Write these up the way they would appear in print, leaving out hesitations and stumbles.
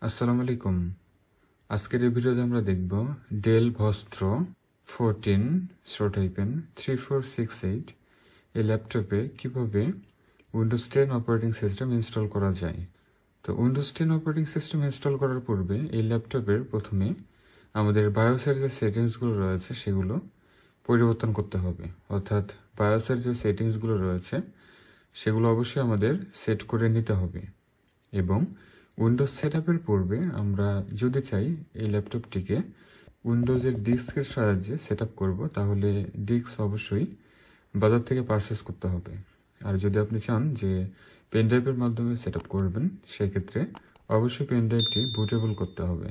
আসসালামু আলাইকুম। আজকের এই ভিডিওতে আমরা দেখব ডেল ভস্ত্র 14/3468 এই ল্যাপটপে কিভাবে উইন্ডোজ 10 অপারেটিং সিস্টেম ইনস্টল করা যায়। তো উইন্ডোজ 10 অপারেটিং সিস্টেম ইনস্টল করার পূর্বে এই ল্যাপটপের প্রথমে আমাদের বায়োসের যে সেটিংসগুলো রয়েছে সেগুলো পরিবর্তন করতে হবে, অর্থাৎ বায়োসের যে সেটিংসগুলো রয়েছে সেগুলো অবশ্যই আমাদের সেট করে নিতে হবে। এবং উইন্ডোজ সেটআপের পূর্বে আমরা যদি চাই এই ল্যাপটপটিকে উইন্ডোজের ডিস্কের সাহায্যে সেটআপ করব, তাহলে ডিস্ক অবশ্যই বাজার থেকে পারচেস করতে হবে। আর যদি আপনি চান যে পেন ড্রাইভের মাধ্যমে সেটআপ করবেন, সেক্ষেত্রে অবশ্যই পেন ড্রাইভটি বুটেবল করতে হবে।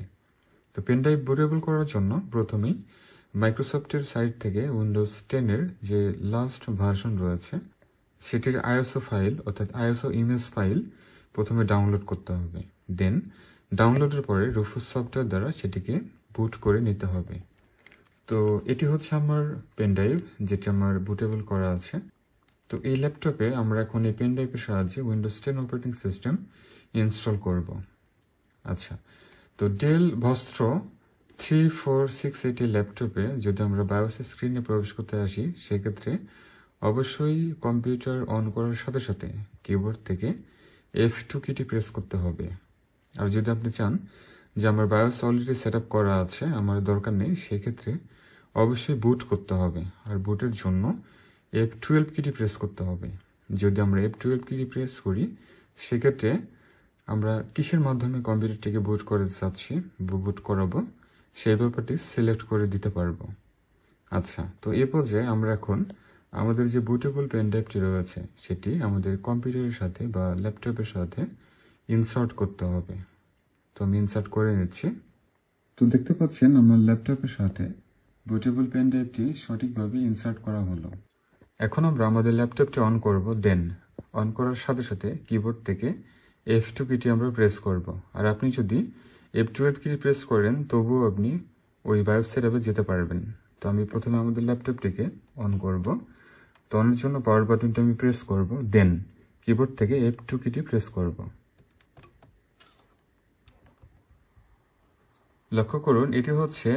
তো পেন ড্রাইভ বুটেবল করার জন্য প্রথমেই মাইক্রোসফটের সাইট থেকে উইন্ডোজ 10-এর যে লাস্ট ভার্সন রয়েছে সেটির আইএসও ফাইল অর্থাৎ আইএসও ইমেজ ফাইল প্রথমে ডাউনলোড করতে হবে। দেন ডাউনলোডের পরে রুফুস সফটওয়্যার দ্বারা সেটিকে বুট করে নিতে হবে। তো এটি হচ্ছে আমার পেন ড্রাইভ, যেটি আমার বুটেবল করা আছে। তো এই ল্যাপটপে আমরা এখন এই পেন ড্রাইভের সাহায্যে উইন্ডোজ 10 অপারেটিং সিস্টেম ইনস্টল করব। আচ্ছা, তো ডেল ভস্ত্র 3468 ল্যাপটপে যদি আমরা বায়োসের স্ক্রিনে প্রবেশ করতে আসি, সেক্ষেত্রে অবশ্যই কম্পিউটার অন করার সাথে সাথে কিবোর্ড থেকে F2 কিটি প্রেস করতে হবে। আর যদি আপনি চান যে আমার বায়োস অলরেডি সেট আপ করা আছে, আমার দরকার নেই, সেক্ষেত্রে অবশ্যই বুট করতে হবে। আর বুটের জন্য F12 কিটি প্রেস করতে হবে। যদি আমরা F12 কিটি প্রেস করি, সেক্ষেত্রে আমরা কিসের মাধ্যমে কম্পিউটারটিকে বুট করে চাচ্ছি বুট করাবো সেই ব্যাপারটি সিলেক্ট করে দিতে পারবো। আচ্ছা, তো এ পর্যায়ে আমরা এখন আমাদের যে বুটেবল পেন ড্রাইভটি রয়েছে সেটি আমাদের কম্পিউটারের সাথে বা ল্যাপটপের সাথে ইনসার্ট করতে হবে। তো আমি ইনসার্ট করে নিচ্ছি। তো দেখতে পাচ্ছেন আমার ল্যাপটপের সাথে বুটেবল পেন ড্রাইভটি সঠিকভাবে ইনসার্ট করা হলো। এখন আমরা আমাদের ল্যাপটপটি অন করব। দেন অন করার সাথে সাথে কিবোর্ড থেকে F2 কিটি আমরা প্রেস করব। আর আপনি যদি F12 কিটি প্রেস করেন তবুও আপনি ওই বায়োস সেটআপে যেতে পারবেন। তো আমি প্রথমে আমাদের ল্যাপটপটিকে অন করব। তো অনের জন্য পাওয়ার বাটনটা আমি প্রেস করব। দেন কিবোর্ড থেকে F2 কিটি প্রেস করব। লক্ষ্য করুন, এটি হচ্ছে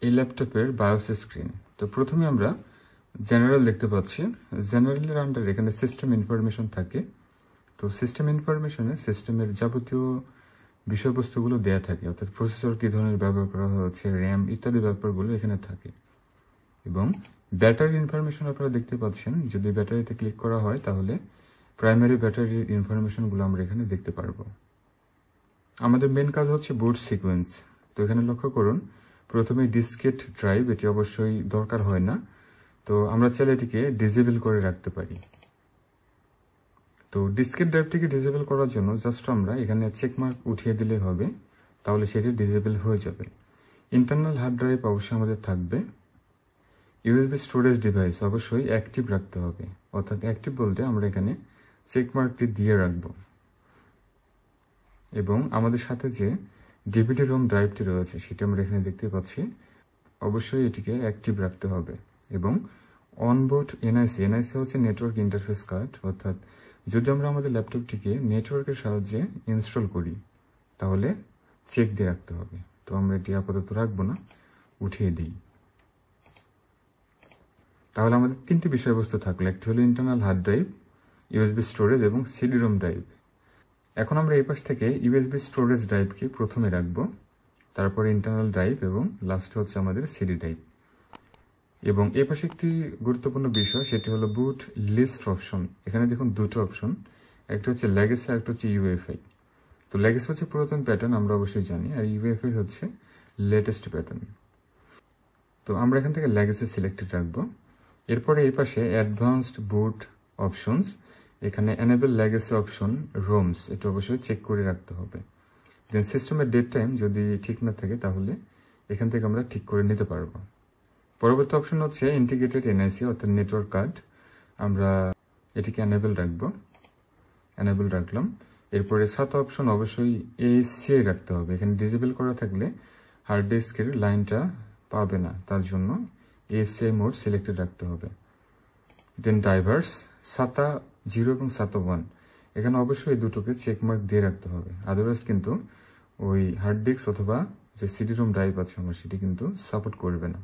এই ল্যাপটপের বায়োস স্ক্রিন। তো প্রথমে আমরা জেনারেল দেখতে পাচ্ছি। জেনারেলের আন্ডারে এখানে সিস্টেম ইনফরমেশন থাকে। তো সিস্টেম ইনফরমেশনে সিস্টেমের যাবতীয় বিষয়বস্তুগুলো দেয়া থাকে, অর্থাৎ প্রসেসর কী ধরনের ব্যবহার করা হয়েছে, র্যাম ইত্যাদি ব্যাপারগুলো এখানে থাকে। এবং ব্যাটারি ইনফরমেশন আপনারা দেখতে পাচ্ছেন। যদি ব্যাটারিতে ক্লিক করা হয় তাহলে প্রাইমারি ব্যাটারির ইনফরমেশনগুলো আমরা এখানে দেখতে পারবো। আমাদের মেন কাজ হচ্ছে বুট সিকোয়েন্স। তো এখানে লক্ষ্য করুন, প্রথমে ডিসকেট ড্রাইভ, এটি অবশ্যই দরকার হয় না। তো আমরা চাইলে এটিকে ডিসেবল করে রাখতে পারি। তো ডিসকেট ড্রাইভটিকে ডিসেবল করার জন্য জাস্ট আমরা এখানে চেকমার্ক উঠিয়ে দিলে হবে, তাহলে সেটি ডিসেবল হয়ে যাবে। ইন্টারনাল হার্ড ড্রাইভ অবশ্যই আমাদের থাকবে। ইউএসবি স্টোরেজ ডিভাইস অবশ্যই অ্যাক্টিভ রাখতে হবে, অর্থাৎ অ্যাক্টিভ বলতে আমরা এখানে চেকমার্কটি দিয়ে রাখবো। এবং আমাদের সাথে যে ডিভিডি রোম ড্রাইভটি রয়েছে সেটি আমরা এখানে দেখতে পাচ্ছি, অবশ্যই এটিকে অ্যাক্টিভ রাখতে হবে। এবং অনবোর্ড এনআইসি হচ্ছে নেটওয়ার্ক ইন্টারফেস কার্ড, অর্থাৎ যদি আমরা আমাদের ল্যাপটপটিকে নেটওয়ার্কের সাহায্যে ইনস্টল করি তাহলে চেক দিয়ে রাখতে হবে। তো আমরা এটি আপাতত রাখবো না, উঠিয়ে দিই। তাহলে আমাদের তিনটি বিষয়বস্তু থাকলো, একটি হলো internal hard drive, USB storage এবং সিডি রোম ড্রাইভ। এখন আমরা এই পাশ থেকে ইউএসবি স্টোরেজ ড্রাইভকে প্রথমে রাখবো, তারপরে ইন্টারনাল ড্রাইভ এবং লাস্টে হচ্ছে আমাদের সিডি ড্রাইভ। এবং এই পাশে একটি গুরুত্বপূর্ণ বিষয়, সেটি হলো বুট লিস্ট অপশন। এখানে দেখুন দুটো অপশন, একটা হচ্ছে লেগেসি আর একটা হচ্ছে ইউএফআই। তো লেগেসি হচ্ছে পুরাতন প্যাটার্ন, আমরা অবশ্যই জানি, আর ইউএফআই হচ্ছে লেটেস্ট প্যাটার্ন। তো আমরা এখান থেকে লেগেসি সিলেক্টেড রাখবো। এরপরে এই পাশে অ্যাডভান্সড বুট অপশনস, এখানে এনেবল লেগেসি অপশন রোমস, এটা অবশ্যই চেক করে রাখতে হবে। দেন সিস্টেমের ডেট টাইম যদি ঠিক না থাকে তাহলে এখান থেকে আমরা ঠিক করে নিতে পারবো। পরবর্তী অপশন হচ্ছে ইন্টিগ্রেটেড এনআইসি অর্থাৎ নেটওয়ার্ক কার্ড, আমরা এটিকে এনেবল রাখবো। এনেবল রাখলাম। এরপরে 7 অপশন অবশ্যই এসিআই রাখতে হবে। এখানে ডিসেবল করা থাকলে হার্ড ডিস্কের লাইনটা পাবে না, তার জন্য এসিআই মোড সিলেক্টেড রাখতে হবে। দেন ডাইভার্স SATA 0 এবং SATA 1, এখানে অবশ্যই এই দুটোকে চেকমার্ক দিয়ে রাখতে হবে, আদারওয়াইজ কিন্তু ওই হার্ড ডিস্ক অথবা যে সিডি রোম ড্রাইভ আছে আমার সেটি কিন্তু সাপোর্ট করবে না।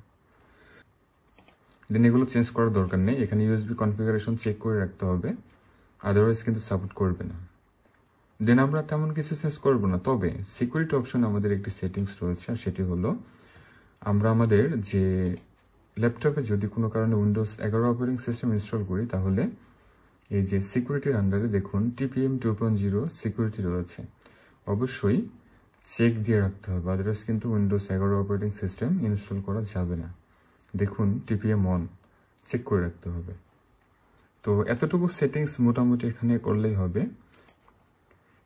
দেন এগুলো চেঞ্জ করার দরকার নেই, এখানে ইউএসবি কনফিগারেশন চেক করে রাখতে হবে, আদারওয়াইজ কিন্তু সাপোর্ট করবে না। দেন আমরা তেমন কিছু চেঞ্জ করব না, তবে সিকিউরিটি অপশন আমাদের একটি সেটিংস রয়েছে, আর সেটি হলো আমরা আমাদের যে ল্যাপটপে যদি কোনো কারণে উইন্ডোজ 11 অপারেটিং সিস্টেম ইনস্টল করি, তাহলে এই যে সিকিউরিটির আন্ডারে দেখুন TPM 2.0 সিকিউরিটি রয়েছে, অবশ্যই চেক দিয়ে রাখতে হবে, আদারওয়াইজ কিন্তু উইন্ডোজ 11 অপারেটিং সিস্টেম ইনস্টল করা যাবে না। দেখুন TPM 1 চেক করে রাখতে হবে। তো এতটুকু সেটিংস মোটামুটি এখানে করলেই হবে।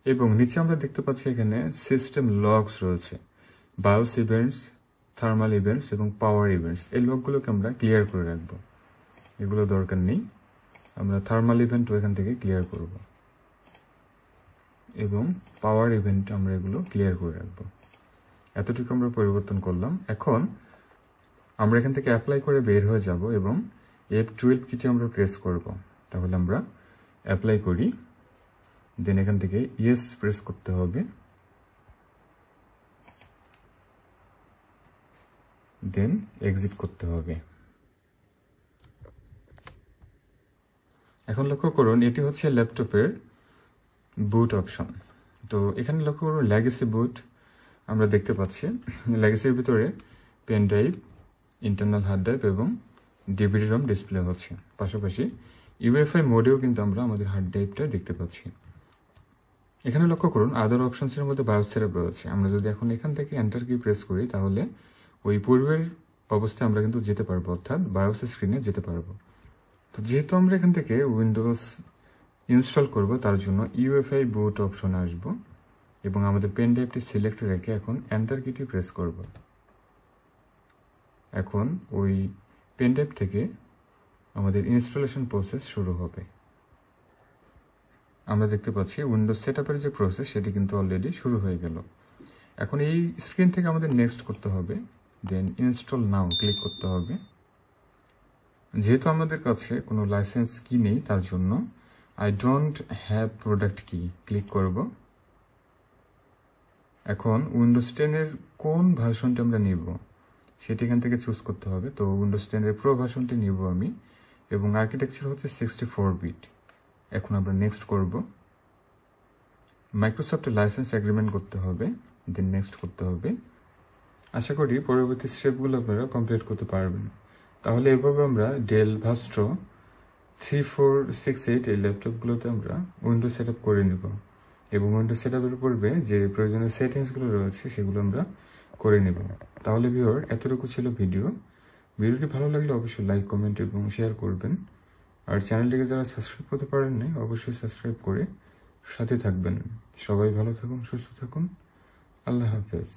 এবং নিচে আমরা দেখতে পাচ্ছি এখানে সিস্টেম লগস রয়েছে, বায়োস ইভেন্টস, থার্মাল ইভেন্টস এবং পাওয়ার ইভেন্টস। এই লগগুলোকে আমরা ক্লিয়ার করে রাখবো, এগুলো দরকার নেই। আমরা থার্মাল ইভেন্ট এখান থেকে ক্লিয়ার করব এবং পাওয়ার ইভেন্ট আমরা এগুলো ক্লিয়ার করে রাখবো। এতটুকু আমরা পরিবর্তন করলাম। এখন আমরা এখান থেকে অ্যাপ্লাই করে বের হয়ে যাব এবং F12 কিটি আমরা প্রেস করব। তাহলে আমরা অ্যাপ্লাই করি, দেন এখান থেকে ইয়েস প্রেস করতে হবে, দেন এক্সিট করতে হবে। এখন লক্ষ্য করুন এটি হচ্ছে ল্যাপটপের বুট অপশন। তো এখানে লক্ষ্য করুন লেগেসি বুট আমরা দেখতে পাচ্ছি। লেগেসির ভিতরে pen drive, internal hard drive এবং ডিভিডি রম ডিসপ্লে হচ্ছে, পাশাপাশি ইউএফআই মোডেও কিন্তু আমরা আমাদের হার্ড ড্রাইভটা দেখতে পাচ্ছি। এখানে লক্ষ্য করুন আদার অপশনসের মধ্যে বায়োস সেটআপ রয়েছে। আমরা যদি এখন এখান থেকে এন্টার কি প্রেস করি, তাহলে ওই পূর্বের অবস্থায় আমরা কিন্তু যেতে পারবো, অর্থাৎ বায়োস স্ক্রিনে যেতে পারবো। তো যেহেতু আমরা এখান থেকে উইন্ডোজ ইনস্টল করব, তার জন্য ইউএফআই বুট অপশনে আসবো এবং আমাদের পেন ড্রাইভটি সিলেক্ট রেখে এখন এন্টার কিটি প্রেস করব। এখন ওই পেন ড্রাইভ থেকে আমাদের ইনস্টলেশন প্রসেস শুরু হবে। আমরা দেখতে পাচ্ছি উইন্ডোজ সেটআপের যে প্রসেস সেটি কিন্তু অলরেডি শুরু হয়ে গেল। এখন এই স্ক্রিন থেকে আমাদের নেক্সট করতে হবে, দেন ইনস্টল নাও ক্লিক করতে হবে। যেহেতু আমাদের কাছে কোনো লাইসেন্স কি নেই, তার জন্য আই ডোন্ট হ্যাভ প্রোডাক্ট কি ক্লিক করব। এখন উইন্ডোজ 10 এর কোন ভার্সনটি আমরা নিব সেটি এখান থেকে চুজ করতে হবে। তো উইন্ডোজ 10 এর প্রো ভার্সনটি নিব আমি, এবং আর্কিটেকচার হচ্ছে 64 বিট। এখন আমরা নেক্সট করব। মাইক্রোসফটের লাইসেন্স এগ্রিমেন্ট করতে হবে, দেন নেক্সট করতে হবে। আশা করি পরবর্তী স্টেপগুলো আপনারা কমপ্লিট করতে পারবেন। তাহলে এভাবে আমরা ডেল ভাস্ট্রো 3468 এই ল্যাপটপগুলোতে আমরা উইন্ডোজ সেটআপ করে নিব, এবং উইন্ডোজ সেটআপের পূর্বে যে প্রয়োজনীয় সেটিংসগুলো রয়েছে সেগুলো আমরা করে নেব। তাহলে ভিউয়ার এতটুকু ছিল ভিডিওটি ভালো লাগলে অবশ্যই লাইক, কমেন্ট এবং শেয়ার করবেন। আর চ্যানেলটিকে যারা সাবস্ক্রাইব করতে পারেন নাই, অবশ্যই সাবস্ক্রাইব করে সাথে থাকবেন। সবাই ভালো থাকুন, সুস্থ থাকুন। আল্লাহ হাফেজ।